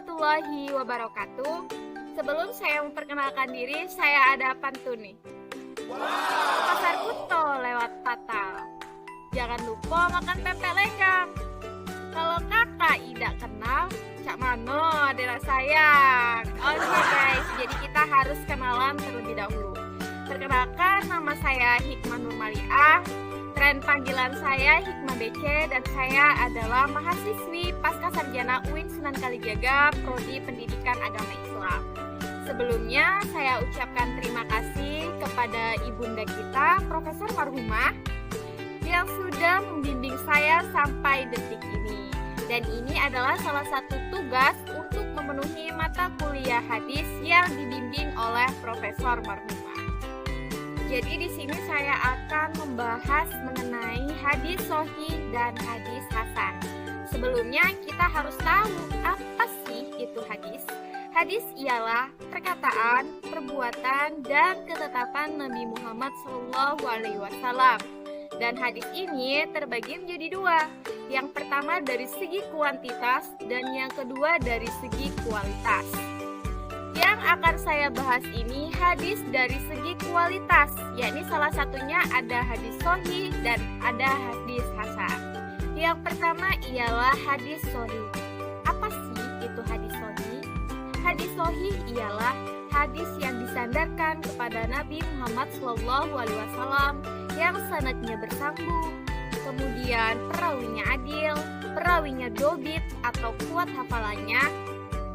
warahmatullahi wabarakatuh. Sebelum saya memperkenalkan diri, saya ada pantun nih. Pasar Kuto lewat Patal, jangan lupa makan pempek lenggang. Kalau kakak tidak kenal, cak mano adela sayang. Oke guys, jadi kita harus kenalan terlebih dahulu. Perkenalkan, nama saya Hikmah Nurmaliah. Tren panggilan saya Hikmah BC dan saya adalah mahasiswi Pascasarjana UIN Sunan Kalijaga Prodi Pendidikan Agama Islam. Sebelumnya saya ucapkan terima kasih kepada ibunda kita Profesor Marhumah yang sudah membimbing saya sampai detik ini. Dan ini adalah salah satu tugas untuk memenuhi mata kuliah hadis yang dibimbing oleh Profesor Marhumah. Jadi di sini saya akan membahas mengenai hadis sahih dan hadis hasan. Sebelumnya kita harus tahu apa sih itu hadis. Hadis ialah perkataan, perbuatan, dan ketetapan Nabi Muhammad SAW. Dan hadis ini terbagi menjadi dua. Yang pertama dari segi kuantitas dan yang kedua dari segi kualitas. Yang akan saya bahas ini hadis dari segi kualitas, yakni salah satunya ada hadis sahih dan ada hadis hasan. Yang pertama ialah hadis sahih. Apa sih itu hadis sahih? Hadis sahih ialah hadis yang disandarkan kepada Nabi Muhammad SAW yang sanadnya bersambung, kemudian perawinya adil, perawinya dobit atau kuat hafalannya,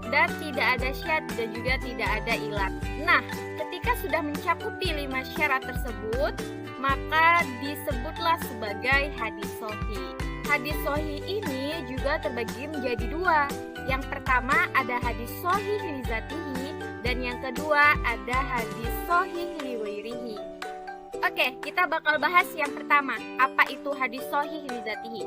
dan tidak ada syad dan juga tidak ada ilat. Nah, ketika sudah mencakupi 5 syarat tersebut, maka disebutlah sebagai hadis sahih. Hadis sahih ini juga terbagi menjadi dua. Yang pertama ada hadis sahih li zatihi dan yang kedua ada hadis sahih li ghairihi. Oke, kita bakal bahas yang pertama. Apa itu hadis sahih li zatihi?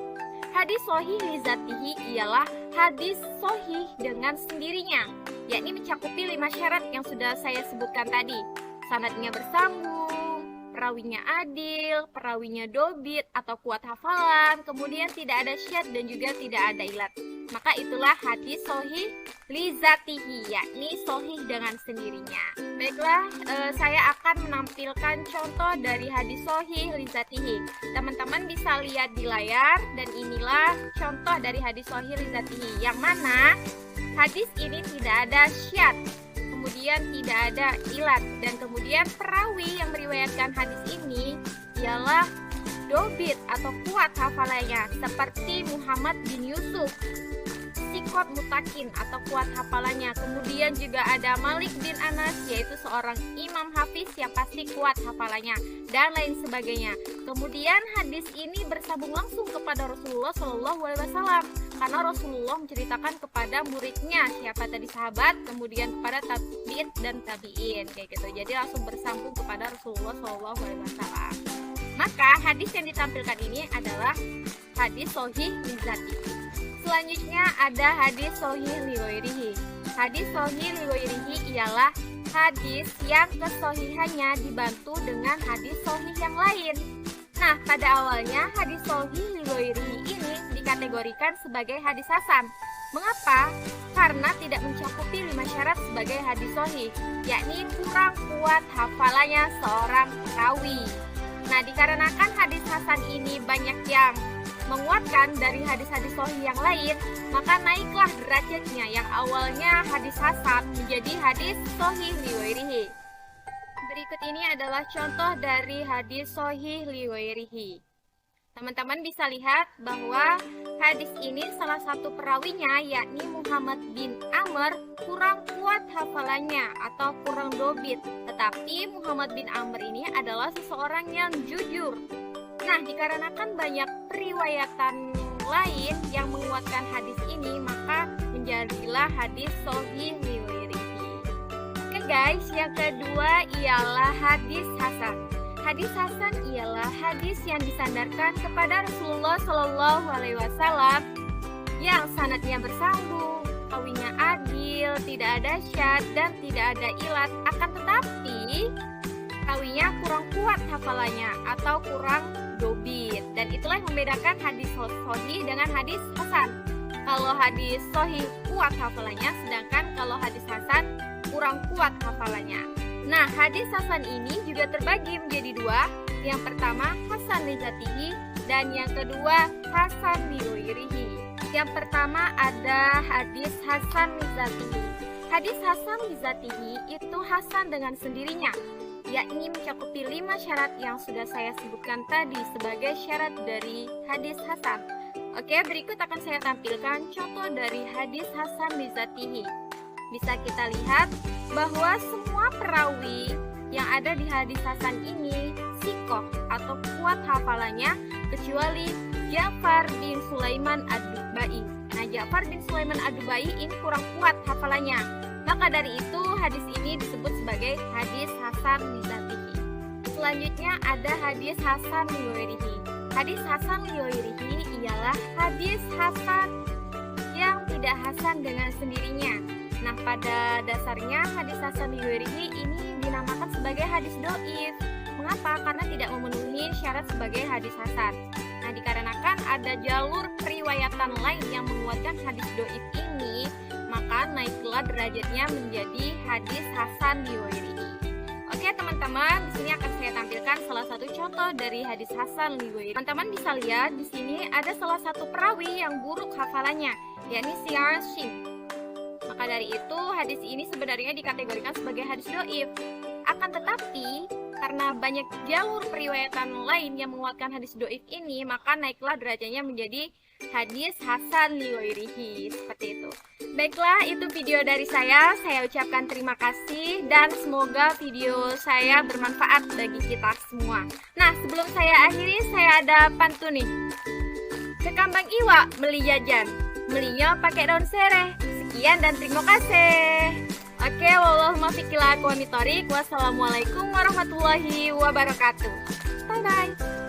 Hadis sahih li zatihi ialah hadis sahih dengan sendirinya, yakni mencakupi 5 syarat yang sudah saya sebutkan tadi. Sanadnya bersambung, perawinya adil, perawinya dobit atau kuat hafalan, kemudian tidak ada syad dan juga tidak ada ilat. Maka itulah hadis sahih li zatihi, yakni sahih dengan sendirinya. Baiklah, saya akan menampilkan contoh dari hadis sahih li zatihi. Teman-teman bisa lihat di layar dan inilah contoh dari hadis sahih li zatihi, yang mana hadis ini tidak ada syad, kemudian tidak ada ilat, dan kemudian perawi yang meriwayatkan hadis ini ialah dobit atau kuat hafalannya seperti Muhammad bin Yusuf, sikot mutakin atau kuat hafalannya. Kemudian juga ada Malik bin Anas, yaitu seorang imam hafiz yang pasti kuat hafalannya, dan lain sebagainya. Kemudian hadis ini bersambung langsung kepada Rasulullah SAW, karena Rasulullah menceritakan kepada muridnya, siapa tadi sahabat, kemudian kepada tabi'in dan tabi'in, kayak gitu. Jadi langsung bersambung kepada Rasulullah SAW. Maka hadis yang ditampilkan ini adalah hadis sahih li zatihi. Selanjutnya ada hadis sahih li ghairihi. Hadis sahih li ghairihi ialah hadis yang kesahihannya dibantu dengan hadis sahih yang lain. Nah, pada awalnya hadis sahih li ghairihi ini dikategorikan sebagai hadis hasan. Mengapa? Karena tidak mencakupi 5 syarat sebagai hadis sahih, yakni kurang kuat hafalannya seorang perawi. Nah, dikarenakan hadis hasan ini banyak yang menguatkan dari hadis-hadis sahih yang lain, maka naiklah derajatnya yang awalnya hadis hasan menjadi hadis sahih li ghairihi. Berikut ini adalah contoh dari hadis sahih li ghairihi. Teman-teman bisa lihat bahwa hadis ini salah satu perawinya yakni Muhammad bin Amr kurang kuat hafalannya atau kurang dobit. Tetapi Muhammad bin Amr ini adalah seseorang yang jujur. Nah, dikarenakan banyak periwayatan lain yang menguatkan hadis ini, maka menjadilah hadis sahih li ghairihi. Oke guys, yang kedua ialah hadis hasan. Hadis hasan ialah hadis yang disandarkan kepada Rasulullah SAW yang sanadnya bersambung, perawinya adil, tidak ada syad dan tidak ada ilat. Akan tetapi perawinya kurang kuat hafalannya atau kurang dobit, dan itulah yang membedakan hadis sahih dengan hadis hasan. Kalau hadis sahih kuat hafalannya, sedangkan kalau hadis hasan kurang kuat hafalannya. Nah, hadis hasan ini juga terbagi menjadi dua. Yang pertama hasan li dzatihi dan yang kedua hasan li ghairihi. Yang pertama ada hadis hasan li dzatihi. Hadis hasan li dzatihi itu hasan dengan sendirinya, yakni mencakupi 5 syarat yang sudah saya sebutkan tadi sebagai syarat dari hadis hasan. Oke, berikut akan saya tampilkan contoh dari hadis hasan li dzatihi. Bisa kita lihat bahwa semua perawi yang ada di hadis hasan ini sikoh atau kuat hafalannya kecuali Ja'far bin Sulaiman ad-Dubai. Nah, Ja'far bin Sulaiman ad-Dubai ini kurang kuat hafalannya. Maka dari itu hadis ini disebut sebagai hadis hasan li dzatihi. Selanjutnya ada hadis hasan li ghairihi. Hadis hasan li ghairihi ialah hadis hasan yang tidak hasan dengan sendirinya. Nah, pada dasarnya hadis hasan li ghairihi ini dinamakan sebagai hadis dhaif. Mengapa? Karena tidak memenuhi syarat sebagai hadis hasan. Nah, dikarenakan ada jalur periwayatan lain yang menguatkan hadis dhaif ini, maka naiklah derajatnya menjadi hadis hasan li ghairihi. Oke teman-teman, di sini akan saya tampilkan salah satu contoh dari hadis hasan li ghairihi. Teman-teman bisa lihat di sini ada salah satu perawi yang buruk hafalannya, yakni si Asim. Maka dari itu hadis ini sebenarnya dikategorikan sebagai hadis dhaif. Akan tetapi karena banyak jalur periwayatan lain yang menguatkan hadis dhaif ini, maka naiklah derajatnya menjadi hadis hasan li ghairihi. Seperti itu. Baiklah, itu video dari saya. Saya ucapkan terima kasih dan semoga video saya bermanfaat bagi kita semua. Nah, sebelum saya akhiri, saya ada pantun nih. Ke Kambang Iwa beli jajan, belinya pakai daun sereh. Sekian dan terima kasih. Oke, wallahumma fiqil aqwami thoriq. Wassalamualaikum warahmatullahi wabarakatuh. Bye bye.